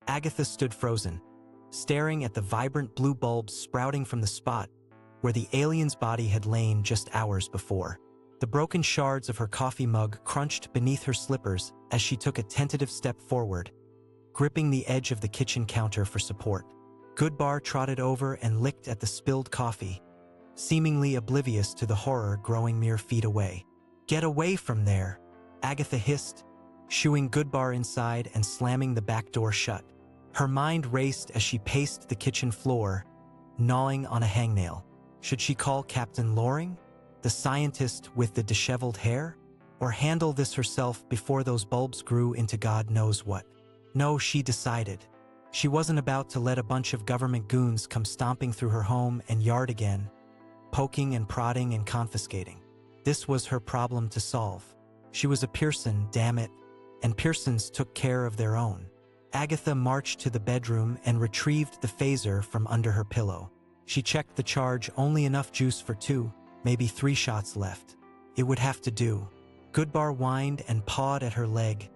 Agatha stood frozen, staring at the vibrant blue bulbs sprouting from the spot where the alien's body had lain just hours before. The broken shards of her coffee mug crunched beneath her slippers as she took a tentative step forward, gripping the edge of the kitchen counter for support. Goodbar trotted over and licked at the spilled coffee, seemingly oblivious to the horror growing mere feet away. "Get away from there," Agatha hissed, shooing Goodbar inside and slamming the back door shut. Her mind raced as she paced the kitchen floor, gnawing on a hangnail. Should she call Captain Loring, the scientist with the disheveled hair, or handle this herself before those bulbs grew into God knows what? No, she decided. She wasn't about to let a bunch of government goons come stomping through her home and yard again, poking and prodding and confiscating. This was her problem to solve. She was a Pearson, damn it, and Pearsons took care of their own. Agatha marched to the bedroom and retrieved the phaser from under her pillow. She checked the charge, only enough juice for 2, maybe 3 shots left. It would have to do. Goodbar whined and pawed at her leg,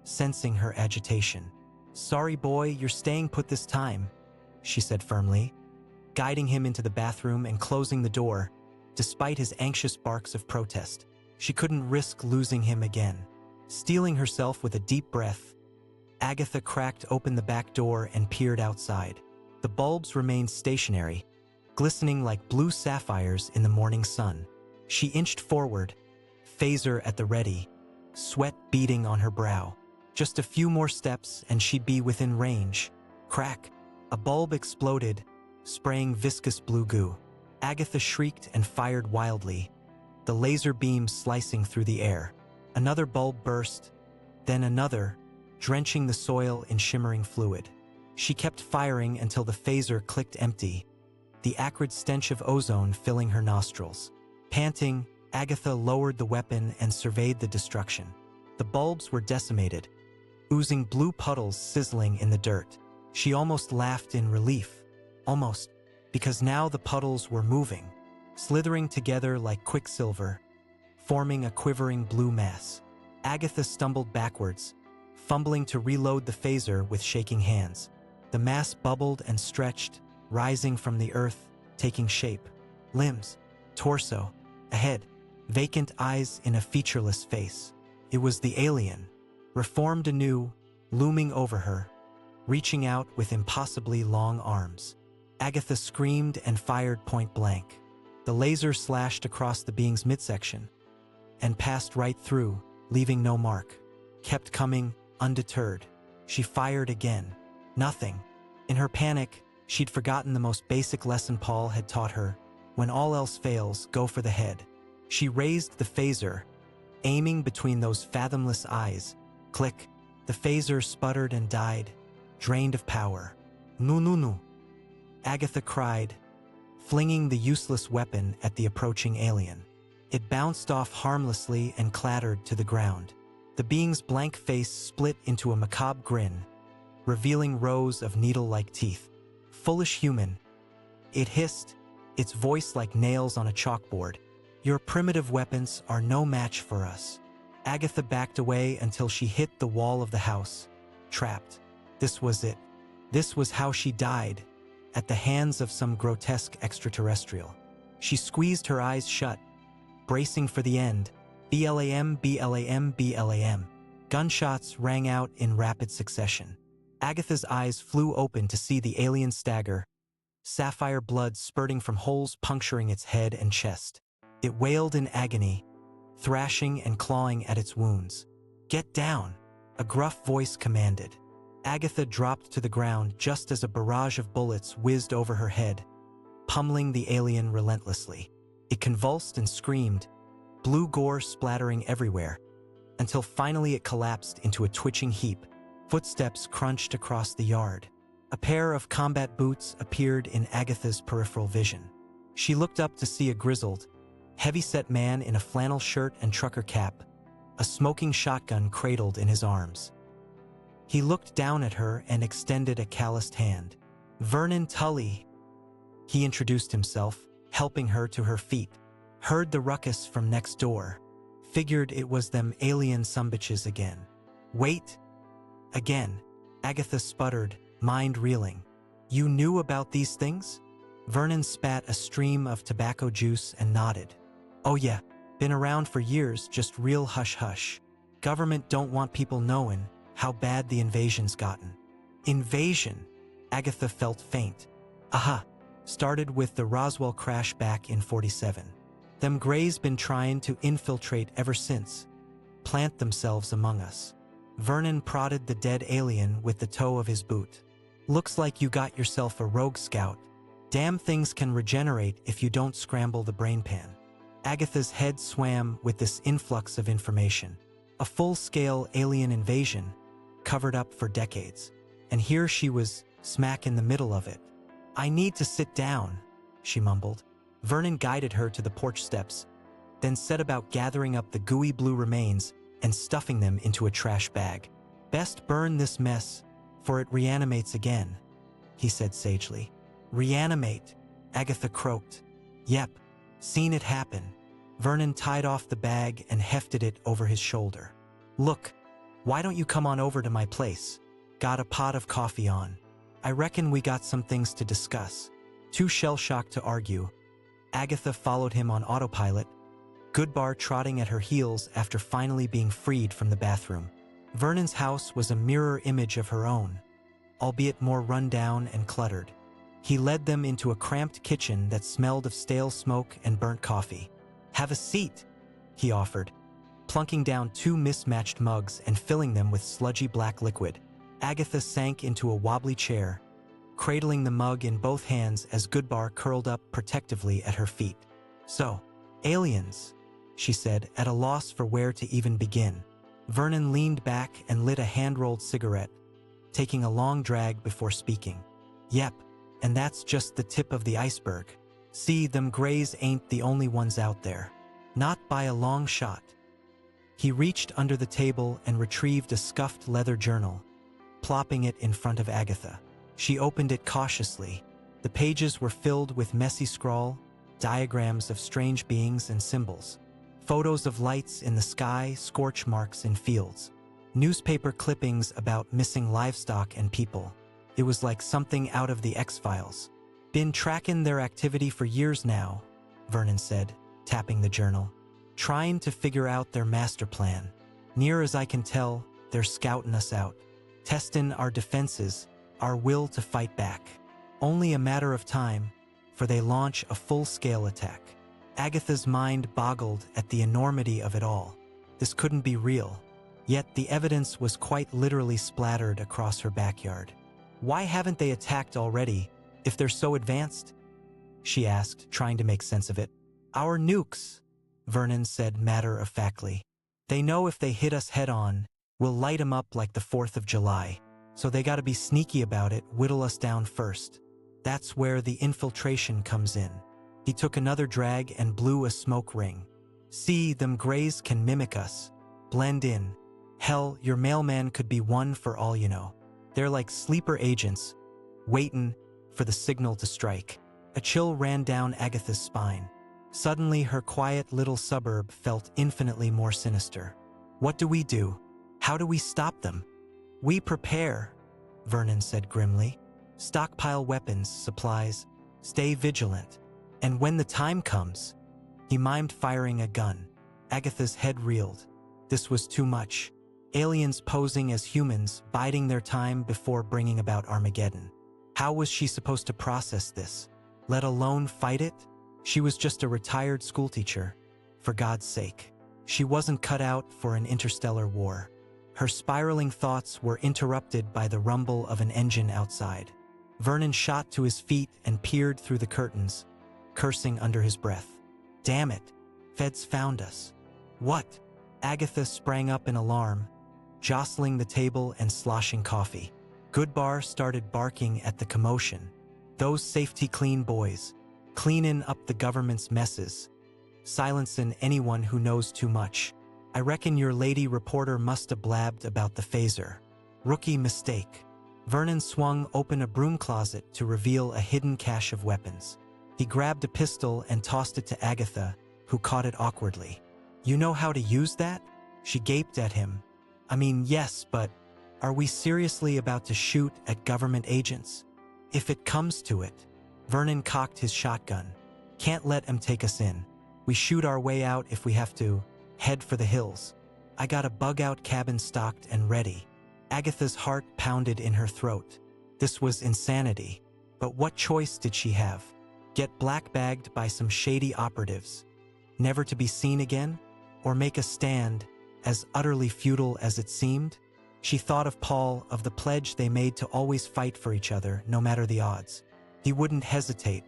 sensing her agitation. "Sorry, boy, you're staying put this time," she said firmly, guiding him into the bathroom and closing the door, despite his anxious barks of protest. She couldn't risk losing him again. Steeling herself with a deep breath, Agatha cracked open the back door and peered outside. The bulbs remained stationary, glistening like blue sapphires in the morning sun. She inched forward, phaser at the ready, sweat beading on her brow. Just a few more steps and she'd be within range. Crack! A bulb exploded, spraying viscous blue goo. Agatha shrieked and fired wildly, the laser beam slicing through the air. Another bulb burst, then another, drenching the soil in shimmering fluid. She kept firing until the phaser clicked empty, the acrid stench of ozone filling her nostrils. Panting, Agatha lowered the weapon and surveyed the destruction. The bulbs were decimated, oozing blue puddles sizzling in the dirt. She almost laughed in relief. Almost, because now the puddles were moving, slithering together like quicksilver, forming a quivering blue mass. Agatha stumbled backwards, fumbling to reload the phaser with shaking hands. The mass bubbled and stretched, rising from the earth, taking shape. Limbs, torso, a head, vacant eyes in a featureless face. It was the alien, reformed anew, looming over her, reaching out with impossibly long arms. Agatha screamed and fired point blank. The laser slashed across the being's midsection and passed right through, leaving no mark. Kept coming, undeterred. She fired again. Nothing. In her panic, she'd forgotten the most basic lesson Paul had taught her. When all else fails, go for the head. She raised the phaser, aiming between those fathomless eyes. Click. The phaser sputtered and died, drained of power. "No, no, no," Agatha cried, flinging the useless weapon at the approaching alien. It bounced off harmlessly and clattered to the ground. The being's blank face split into a macabre grin, revealing rows of needle-like teeth. "Foolish human," it hissed, its voice like nails on a chalkboard. "Your primitive weapons are no match for us." Agatha backed away until she hit the wall of the house, trapped. This was it. This was how she died, at the hands of some grotesque extraterrestrial. She squeezed her eyes shut, bracing for the end. BLAM, BLAM, BLAM. Gunshots rang out in rapid succession. Agatha's eyes flew open to see the alien stagger, sapphire blood spurting from holes puncturing its head and chest. It wailed in agony, thrashing and clawing at its wounds. "Get down," a gruff voice commanded. Agatha dropped to the ground just as a barrage of bullets whizzed over her head, pummeling the alien relentlessly. It convulsed and screamed, blue gore splattering everywhere, until finally it collapsed into a twitching heap. Footsteps crunched across the yard. A pair of combat boots appeared in Agatha's peripheral vision. She looked up to see a grizzled, heavy-set man in a flannel shirt and trucker cap, a smoking shotgun cradled in his arms. He looked down at her and extended a calloused hand. "Vernon Tully," he introduced himself, helping her to her feet. "Heard the ruckus from next door. Figured it was them alien sumbitches again." "Wait!" Again, Agatha sputtered, mind reeling. You knew about these things? Vernon spat a stream of tobacco juice and nodded. Oh yeah, been around for years, just real hush-hush. Government don't want people knowing how bad the invasion's gotten. Invasion? Agatha felt faint. Aha, started with the Roswell crash back in 47. Them Greys been trying to infiltrate ever since. Plant themselves among us. Vernon prodded the dead alien with the toe of his boot. Looks like you got yourself a rogue scout. Damn things can regenerate if you don't scramble the brain pan. Agatha's head swam with this influx of information. A full-scale alien invasion, covered up for decades. And here she was, smack in the middle of it. I need to sit down, she mumbled. Vernon guided her to the porch steps, then set about gathering up the gooey blue remains and stuffing them into a trash bag. Best burn this mess, for it reanimates again, he said sagely. Reanimate, Agatha croaked. Yep, seen it happen. Vernon tied off the bag and hefted it over his shoulder. Look, why don't you come on over to my place? Got a pot of coffee on. I reckon we got some things to discuss. Too shell-shocked to argue, Agatha followed him on autopilot, Goodbar trotting at her heels after finally being freed from the bathroom. Vernon's house was a mirror image of her own, albeit more run-down and cluttered. He led them into a cramped kitchen that smelled of stale smoke and burnt coffee. Have a seat, he offered, plunking down 2 mismatched mugs and filling them with sludgy black liquid. Agatha sank into a wobbly chair, cradling the mug in both hands as Goodbar curled up protectively at her feet. So, aliens, she said, at a loss for where to even begin. Vernon leaned back and lit a hand-rolled cigarette, taking a long drag before speaking. Yep, and that's just the tip of the iceberg. See, them Greys ain't the only ones out there. Not by a long shot. He reached under the table and retrieved a scuffed leather journal, plopping it in front of Agatha. She opened it cautiously. The pages were filled with messy scrawl, diagrams of strange beings and symbols, photos of lights in the sky, scorch marks in fields, newspaper clippings about missing livestock and people. It was like something out of the X-Files. Been tracking their activity for years now, Vernon said, tapping the journal. Trying to figure out their master plan. Near as I can tell, they're scouting us out, testing our defenses, our will to fight back. Only a matter of time, for they launch a full-scale attack. Agatha's mind boggled at the enormity of it all. This couldn't be real. Yet the evidence was quite literally splattered across her backyard. Why haven't they attacked already, if they're so advanced? She asked, trying to make sense of it. Our nukes, Vernon said matter-of-factly. They know if they hit us head-on, we'll light 'em up like the 4th of July. So they gotta be sneaky about it, whittle us down first. That's where the infiltration comes in. He took another drag and blew a smoke ring. See, them Greys can mimic us, blend in. Hell, your mailman could be one for all you know. They're like sleeper agents, waitin' for the signal to strike. A chill ran down Agatha's spine. Suddenly, her quiet little suburb felt infinitely more sinister. What do we do? How do we stop them? We prepare, Vernon said grimly. Stockpile weapons, supplies, stay vigilant. And when the time comes, he mimed firing a gun. Agatha's head reeled. This was too much. Aliens posing as humans, biding their time before bringing about Armageddon. How was she supposed to process this? Let alone fight it? She was just a retired schoolteacher. For God's sake. She wasn't cut out for an interstellar war. Her spiraling thoughts were interrupted by the rumble of an engine outside. Vernon shot to his feet and peered through the curtains, cursing under his breath. Damn it, feds found us. What? Agatha sprang up in alarm, jostling the table and sloshing coffee. Goodbar started barking at the commotion. Those safety-clean boys, cleanin' up the government's messes, silencin' anyone who knows too much. I reckon your lady reporter musta blabbed about the phaser. Rookie mistake. Vernon swung open a broom closet to reveal a hidden cache of weapons. He grabbed a pistol and tossed it to Agatha, who caught it awkwardly. You know how to use that? She gaped at him. I mean, yes, but Are we seriously about to shoot at government agents? If it comes to it. Vernon cocked his shotgun. Can't let 'em take us in. We shoot our way out if we have to. Head for the hills. I got a bug-out cabin stocked and ready. Agatha's heart pounded in her throat. This was insanity. But what choice did she have? Get black-bagged by some shady operatives, never to be seen again? Or make a stand, as utterly futile as it seemed? She thought of Paul, of the pledge they made to always fight for each other, no matter the odds. He wouldn't hesitate.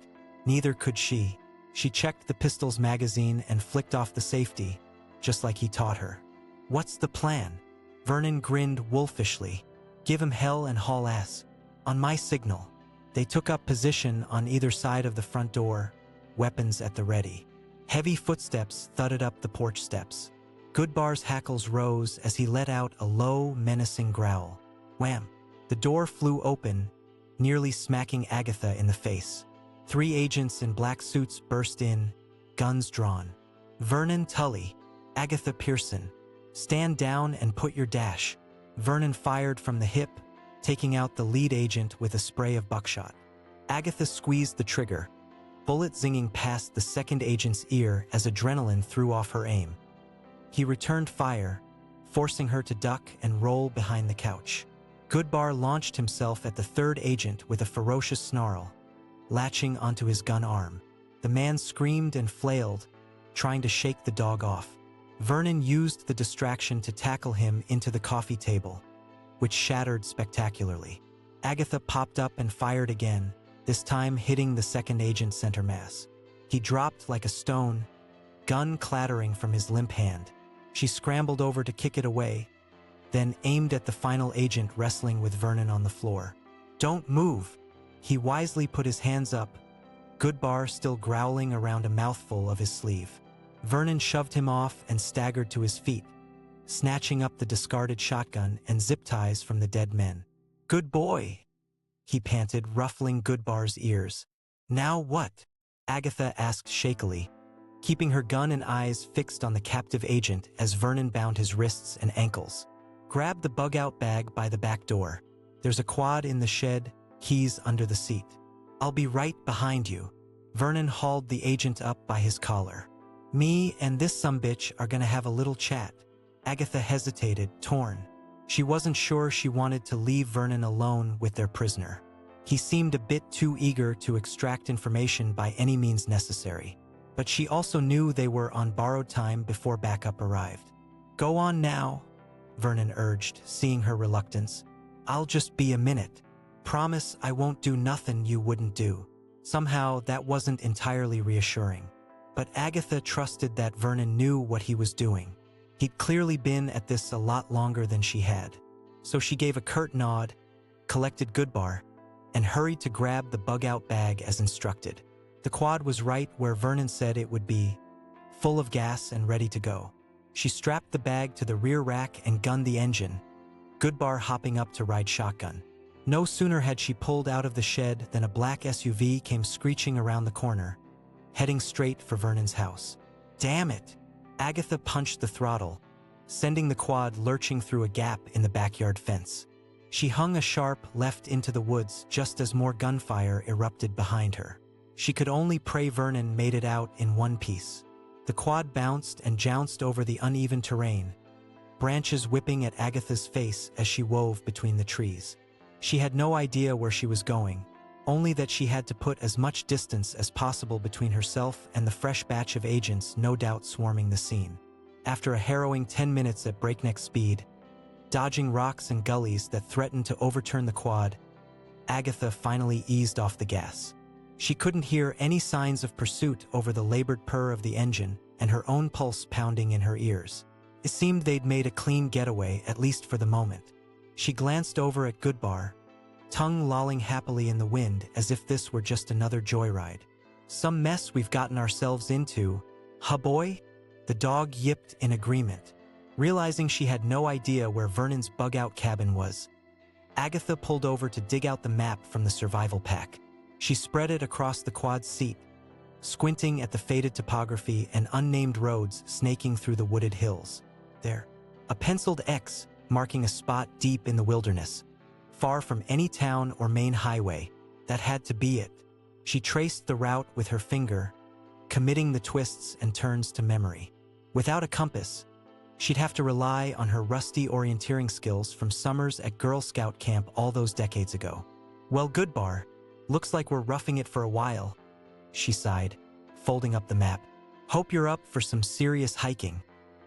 Neither could she. She checked the pistol's magazine and flicked off the safety, just like he taught her. What's the plan? Vernon grinned wolfishly. Give 'em hell and haul ass. On my signal. They took up position on either side of the front door, weapons at the ready. Heavy footsteps thudded up the porch steps. Goodbar's hackles rose as he let out a low, menacing growl. Wham! The door flew open, nearly smacking Agatha in the face. 3 agents in black suits burst in, guns drawn. Vernon Tully, Agatha Pearson. Stand down and put your dash. Vernon fired from the hip, taking out the lead agent with a spray of buckshot. Agatha squeezed the trigger, bullet zinging past the second agent's ear as adrenaline threw off her aim. He returned fire, forcing her to duck and roll behind the couch. Goodbar launched himself at the third agent with a ferocious snarl, latching onto his gun arm. The man screamed and flailed, trying to shake the dog off. Vernon used the distraction to tackle him into the coffee table, which shattered spectacularly. Agatha popped up and fired again, this time hitting the second agent's center mass. He dropped like a stone, gun clattering from his limp hand. She scrambled over to kick it away, then aimed at the final agent wrestling with Vernon on the floor. Don't move! He wisely put his hands up, Goodbar still growling around a mouthful of his sleeve. Vernon shoved him off and staggered to his feet, snatching up the discarded shotgun and zip ties from the dead men. Good boy, he panted, ruffling Goodbar's ears. Now what? Agatha asked shakily, keeping her gun and eyes fixed on the captive agent as Vernon bound his wrists and ankles. Grab the bug-out bag by the back door. There's a quad in the shed, keys under the seat. I'll be right behind you. Vernon hauled the agent up by his collar. Me and this sumbitch are gonna have a little chat. Agatha hesitated, torn. She wasn't sure she wanted to leave Vernon alone with their prisoner. He seemed a bit too eager to extract information by any means necessary. But she also knew they were on borrowed time before backup arrived. Go on now, Vernon urged, seeing her reluctance. I'll just be a minute. Promise I won't do nothing you wouldn't do. Somehow that wasn't entirely reassuring. But Agatha trusted that Vernon knew what he was doing. He'd clearly been at this a lot longer than she had. So she gave a curt nod, collected Goodbar, and hurried to grab the bug-out bag as instructed. The quad was right where Vernon said it would be, full of gas and ready to go. She strapped the bag to the rear rack and gunned the engine, Goodbar hopping up to ride shotgun. No sooner had she pulled out of the shed than a black SUV came screeching around the corner, heading straight for Vernon's house. Damn it! Agatha punched the throttle, sending the quad lurching through a gap in the backyard fence. She hung a sharp left into the woods just as more gunfire erupted behind her. She could only pray Vernon made it out in one piece. The quad bounced and jounced over the uneven terrain, branches whipping at Agatha's face as she wove between the trees. She had no idea where she was going, only that she had to put as much distance as possible between herself and the fresh batch of agents no doubt swarming the scene. After a harrowing 10 minutes at breakneck speed, dodging rocks and gullies that threatened to overturn the quad, Agatha finally eased off the gas. She couldn't hear any signs of pursuit over the labored purr of the engine and her own pulse pounding in her ears. It seemed they'd made a clean getaway, at least for the moment. She glanced over at Goodbar, tongue lolling happily in the wind as if this were just another joyride. Some mess we've gotten ourselves into, huh boy? The dog yipped in agreement. Realizing she had no idea where Vernon's bug-out cabin was, Agatha pulled over to dig out the map from the survival pack. She spread it across the quad's seat, squinting at the faded topography and unnamed roads snaking through the wooded hills. There, a penciled X marking a spot deep in the wilderness, far from any town or main highway. That had to be it. She traced the route with her finger, committing the twists and turns to memory. Without a compass, she'd have to rely on her rusty orienteering skills from summers at Girl Scout camp all those decades ago. "Well, Goodbar, looks like we're roughing it for a while," she sighed, folding up the map. "Hope you're up for some serious hiking."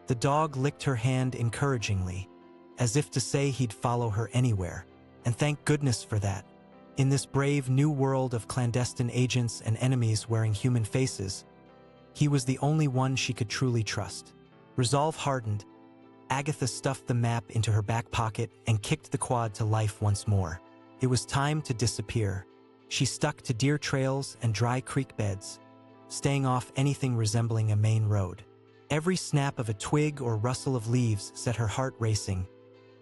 The dog licked her hand encouragingly, as if to say he'd follow her anywhere. And thank goodness for that. In this brave new world of clandestine agents and enemies wearing human faces, he was the only one she could truly trust. Resolve hardened, Agatha stuffed the map into her back pocket and kicked the quad to life once more. It was time to disappear. She stuck to deer trails and dry creek beds, staying off anything resembling a main road. Every snap of a twig or rustle of leaves set her heart racing,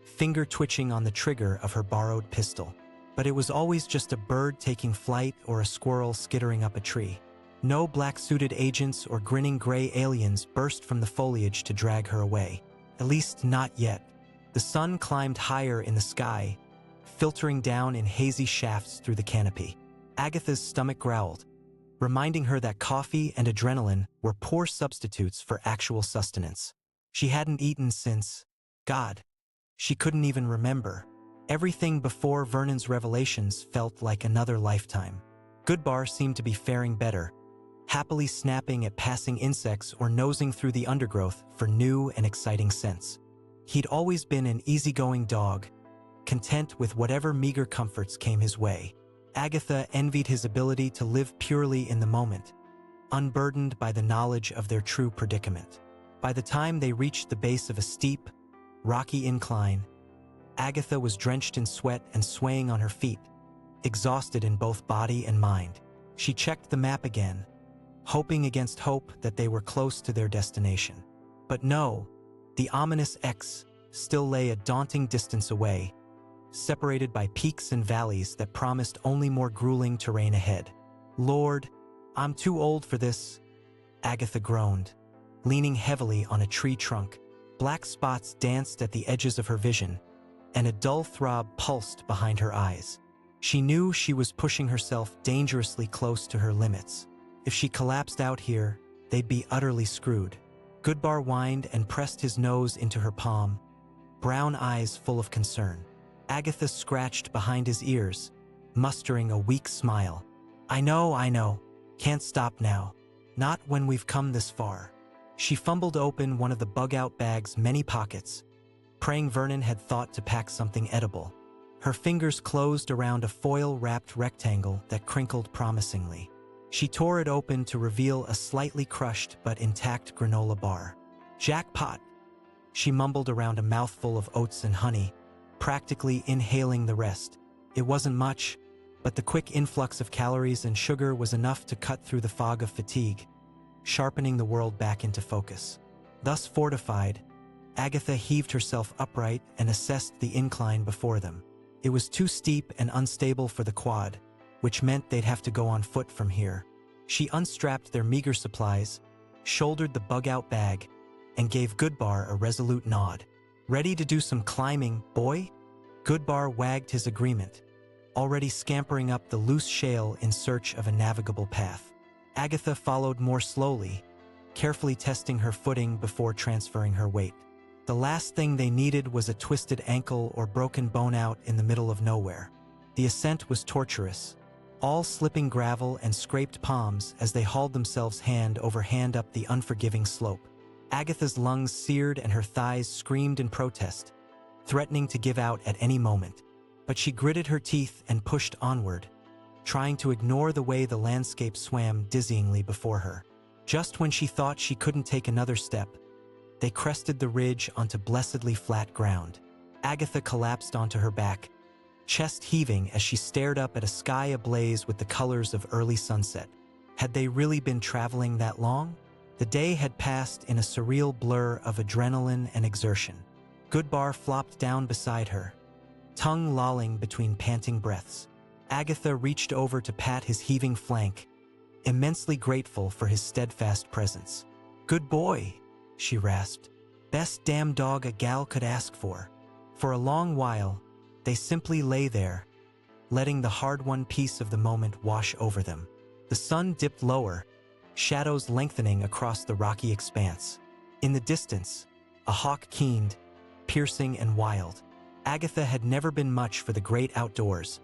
finger twitching on the trigger of her borrowed pistol. But it was always just a bird taking flight or a squirrel skittering up a tree. No black-suited agents or grinning gray aliens burst from the foliage to drag her away. At least not yet. The sun climbed higher in the sky, filtering down in hazy shafts through the canopy. Agatha's stomach growled, reminding her that coffee and adrenaline were poor substitutes for actual sustenance. She hadn't eaten since, God, she couldn't even remember. Everything before Vernon's revelations felt like another lifetime. Goodbar seemed to be faring better, happily snapping at passing insects or nosing through the undergrowth for new and exciting scents. He'd always been an easygoing dog, content with whatever meager comforts came his way. Agatha envied his ability to live purely in the moment, unburdened by the knowledge of their true predicament. By the time they reached the base of a steep, rocky incline, Agatha was drenched in sweat and swaying on her feet, exhausted in both body and mind. She checked the map again, hoping against hope that they were close to their destination. But no, the ominous X still lay a daunting distance away, separated by peaks and valleys that promised only more grueling terrain ahead. "Lord, I'm too old for this," Agatha groaned, leaning heavily on a tree trunk. Black spots danced at the edges of her vision, and a dull throb pulsed behind her eyes. She knew she was pushing herself dangerously close to her limits. If she collapsed out here, they'd be utterly screwed. Goodbar whined and pressed his nose into her palm, brown eyes full of concern. Agatha scratched behind his ears, mustering a weak smile. I know. Can't stop now. Not when we've come this far." She fumbled open one of the bug-out bag's many pockets, praying Vernon had thought to pack something edible. Her fingers closed around a foil-wrapped rectangle that crinkled promisingly. She tore it open to reveal a slightly crushed but intact granola bar. "Jackpot," she mumbled around a mouthful of oats and honey, practically inhaling the rest. It wasn't much, but the quick influx of calories and sugar was enough to cut through the fog of fatigue, sharpening the world back into focus. Thus fortified, Agatha heaved herself upright and assessed the incline before them. It was too steep and unstable for the quad, which meant they'd have to go on foot from here. She unstrapped their meager supplies, shouldered the bug-out bag, and gave Goodbar a resolute nod. "Ready to do some climbing, boy?" Goodbar wagged his agreement, already scampering up the loose shale in search of a navigable path. Agatha followed more slowly, carefully testing her footing before transferring her weight. The last thing they needed was a twisted ankle or broken bone out in the middle of nowhere. The ascent was torturous, all slipping gravel and scraped palms as they hauled themselves hand over hand up the unforgiving slope. Agatha's lungs seared and her thighs screamed in protest, threatening to give out at any moment. But she gritted her teeth and pushed onward, trying to ignore the way the landscape swam dizzyingly before her. Just when she thought she couldn't take another step, they crested the ridge onto blessedly flat ground. Agatha collapsed onto her back, chest heaving as she stared up at a sky ablaze with the colors of early sunset. Had they really been traveling that long? The day had passed in a surreal blur of adrenaline and exertion. Goodbar flopped down beside her, tongue lolling between panting breaths. Agatha reached over to pat his heaving flank, immensely grateful for his steadfast presence. "Good boy," she rasped. "Best damn dog a gal could ask for." For a long while, they simply lay there, letting the hard-won peace of the moment wash over them. The sun dipped lower, shadows lengthening across the rocky expanse. In the distance, a hawk keened, piercing and wild. Agatha had never been much for the great outdoors,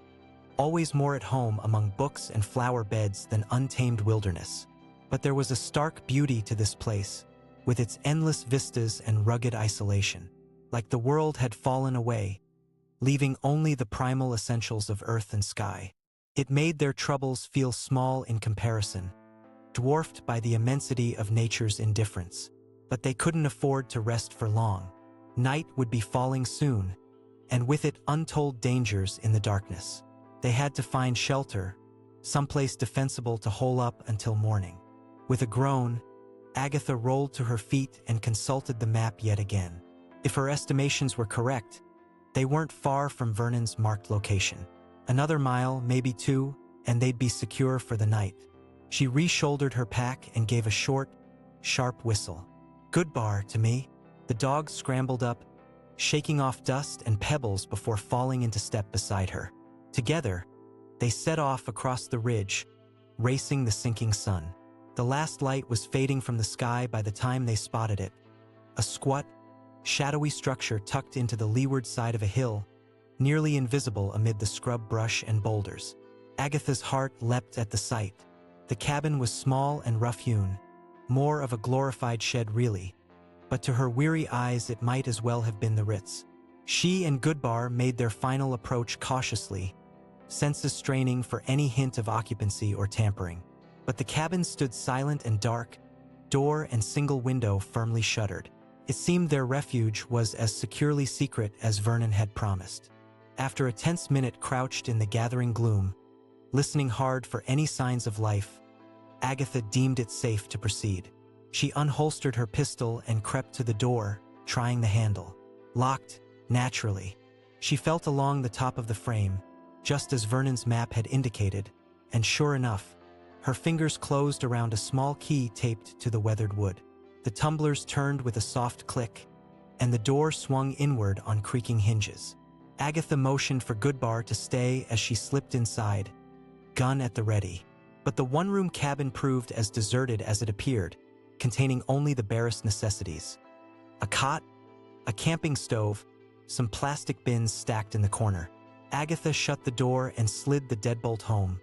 always more at home among books and flower beds than untamed wilderness. But there was a stark beauty to this place, with its endless vistas and rugged isolation. Like the world had fallen away, leaving only the primal essentials of earth and sky. It made their troubles feel small in comparison, dwarfed by the immensity of nature's indifference. But they couldn't afford to rest for long. Night would be falling soon, and with it untold dangers in the darkness. They had to find shelter, someplace defensible to hole up until morning. With a groan, Agatha rolled to her feet and consulted the map yet again. If her estimations were correct, they weren't far from Vernon's marked location. Another mile, maybe two, and they'd be secure for the night. She re-shouldered her pack and gave a short, sharp whistle. "Goodbar to me." The dog scrambled up, shaking off dust and pebbles before falling into step beside her. Together, they set off across the ridge, racing the sinking sun. The last light was fading from the sky by the time they spotted it. A squat, shadowy structure tucked into the leeward side of a hill, nearly invisible amid the scrub brush and boulders. Agatha's heart leapt at the sight. The cabin was small and rough-hewn, more of a glorified shed really, but to her weary eyes it might as well have been the Ritz. She and Goodbar made their final approach cautiously, senses straining for any hint of occupancy or tampering. But the cabin stood silent and dark, door and single window firmly shuttered. It seemed their refuge was as securely secret as Vernon had promised. After a tense minute crouched in the gathering gloom, listening hard for any signs of life, Agatha deemed it safe to proceed. She unholstered her pistol and crept to the door, trying the handle. Locked, naturally. She felt along the top of the frame, just as Vernon's map had indicated, and sure enough, her fingers closed around a small key taped to the weathered wood. The tumblers turned with a soft click, and the door swung inward on creaking hinges. Agatha motioned for Goodbar to stay as she slipped inside, gun at the ready. But the one-room cabin proved as deserted as it appeared, containing only the barest necessities. A cot, a camping stove, some plastic bins stacked in the corner. Agatha shut the door and slid the deadbolt home,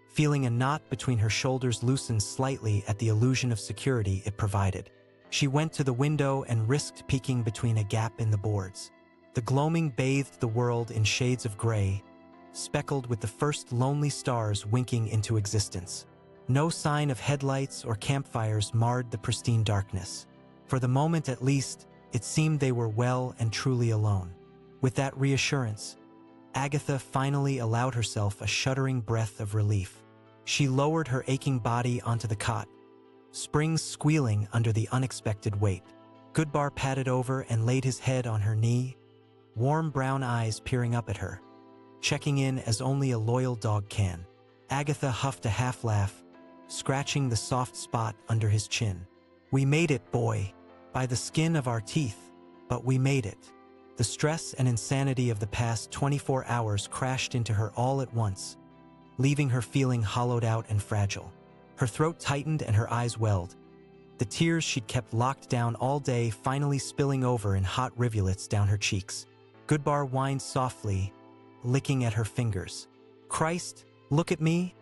feeling a knot between her shoulders loosen slightly at the illusion of security it provided. She went to the window and risked peeking between a gap in the boards. The gloaming bathed the world in shades of gray, speckled with the first lonely stars winking into existence. No sign of headlights or campfires marred the pristine darkness. For the moment at least, it seemed they were well and truly alone. With that reassurance, Agatha finally allowed herself a shuddering breath of relief. She lowered her aching body onto the cot, springs squealing under the unexpected weight. Goodbar patted over and laid his head on her knee, warm brown eyes peering up at her, checking in as only a loyal dog can. Agatha huffed a half-laugh, scratching the soft spot under his chin. "We made it, boy. By the skin of our teeth, but we made it." The stress and insanity of the past 24 hours crashed into her all at once, leaving her feeling hollowed out and fragile. Her throat tightened and her eyes welled, the tears she'd kept locked down all day finally spilling over in hot rivulets down her cheeks. Goodbar whined softly, licking at her fingers. "Christ, look at me?"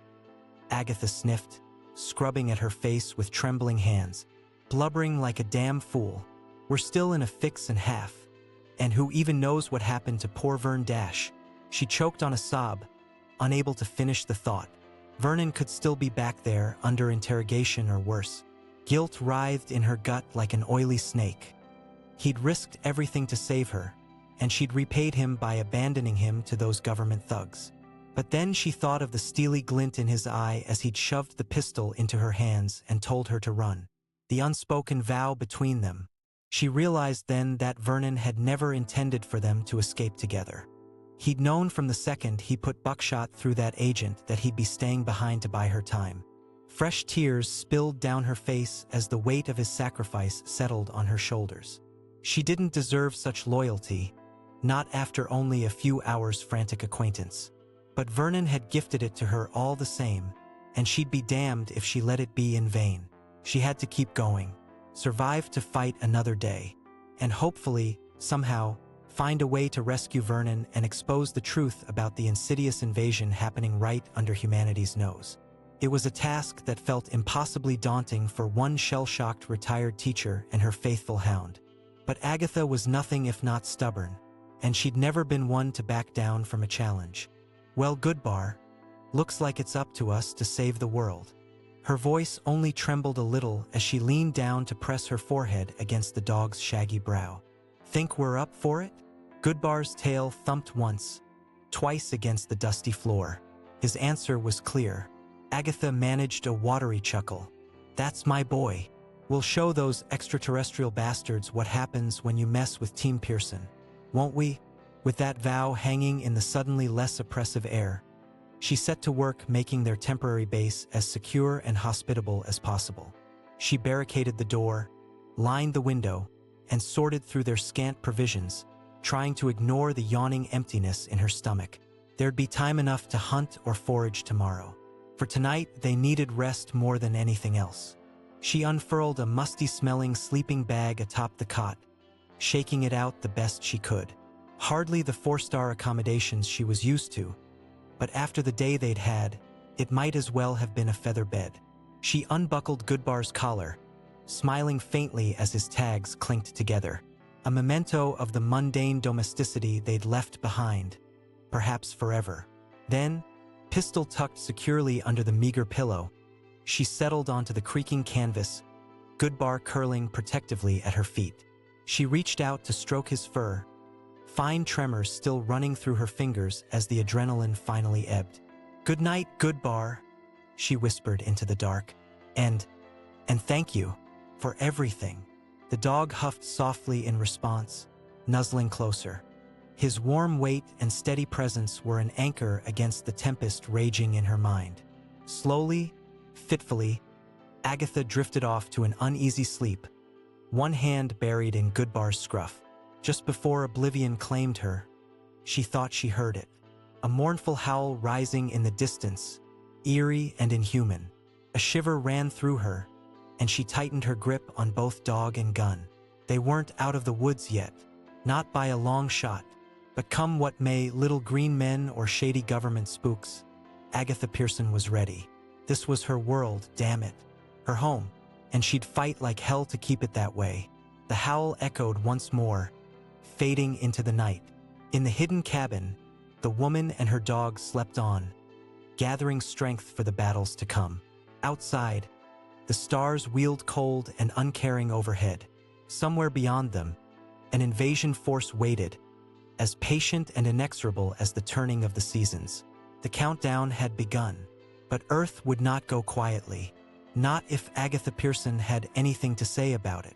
Agatha sniffed, scrubbing at her face with trembling hands, blubbering like a damn fool. "We're still in a fix and half. And who even knows what happened to poor Vern Dash?" She choked on a sob, unable to finish the thought. Vernon could still be back there, under interrogation or worse. Guilt writhed in her gut like an oily snake. He'd risked everything to save her, and she'd repaid him by abandoning him to those government thugs. But then she thought of the steely glint in his eye as he'd shoved the pistol into her hands and told her to run. The unspoken vow between them. She realized then that Vernon had never intended for them to escape together. He'd known from the second he put buckshot through that agent that he'd be staying behind to buy her time. Fresh tears spilled down her face as the weight of his sacrifice settled on her shoulders. She didn't deserve such loyalty, not after only a few hours' frantic acquaintance. But Vernon had gifted it to her all the same, and she'd be damned if she let it be in vain. She had to keep going, survive to fight another day, and hopefully, somehow, find a way to rescue Vernon and expose the truth about the insidious invasion happening right under humanity's nose. It was a task that felt impossibly daunting for one shell-shocked retired teacher and her faithful hound. But Agatha was nothing if not stubborn, and she'd never been one to back down from a challenge. "Well, Goodbar, looks like it's up to us to save the world." Her voice only trembled a little as she leaned down to press her forehead against the dog's shaggy brow. "Think we're up for it?" Goodbar's tail thumped once, twice against the dusty floor. His answer was clear. Agatha managed a watery chuckle. "That's my boy. We'll show those extraterrestrial bastards what happens when you mess with Team Pearson, won't we?" With that vow hanging in the suddenly less oppressive air, she set to work making their temporary base as secure and hospitable as possible. She barricaded the door, lined the window, and sorted through their scant provisions, trying to ignore the yawning emptiness in her stomach. There'd be time enough to hunt or forage tomorrow. For tonight, they needed rest more than anything else. She unfurled a musty-smelling sleeping bag atop the cot, shaking it out the best she could. Hardly the four-star accommodations she was used to, but after the day they'd had, it might as well have been a feather bed. She unbuckled Goodbar's collar, smiling faintly as his tags clinked together, a memento of the mundane domesticity they'd left behind, perhaps forever. Then, pistol tucked securely under the meager pillow, she settled onto the creaking canvas, Goodbar curling protectively at her feet. She reached out to stroke his fur, fine tremors still running through her fingers as the adrenaline finally ebbed. "Good night, Goodbar," she whispered into the dark. And thank you for everything." The dog huffed softly in response, nuzzling closer. His warm weight and steady presence were an anchor against the tempest raging in her mind. Slowly, fitfully, Agatha drifted off to an uneasy sleep, one hand buried in Goodbar's scruff. Just before oblivion claimed her, she thought she heard it. A mournful howl rising in the distance, eerie and inhuman. A shiver ran through her, and she tightened her grip on both dog and gun. They weren't out of the woods yet, not by a long shot, but come what may, little green men or shady government spooks, Agatha Pearson was ready. This was her world, damn it, her home, and she'd fight like hell to keep it that way. The howl echoed once more, fading into the night. In the hidden cabin, the woman and her dog slept on, gathering strength for the battles to come. Outside, the stars wheeled cold and uncaring overhead. Somewhere beyond them, an invasion force waited, as patient and inexorable as the turning of the seasons. The countdown had begun, but Earth would not go quietly, not if Agatha Pearson had anything to say about it.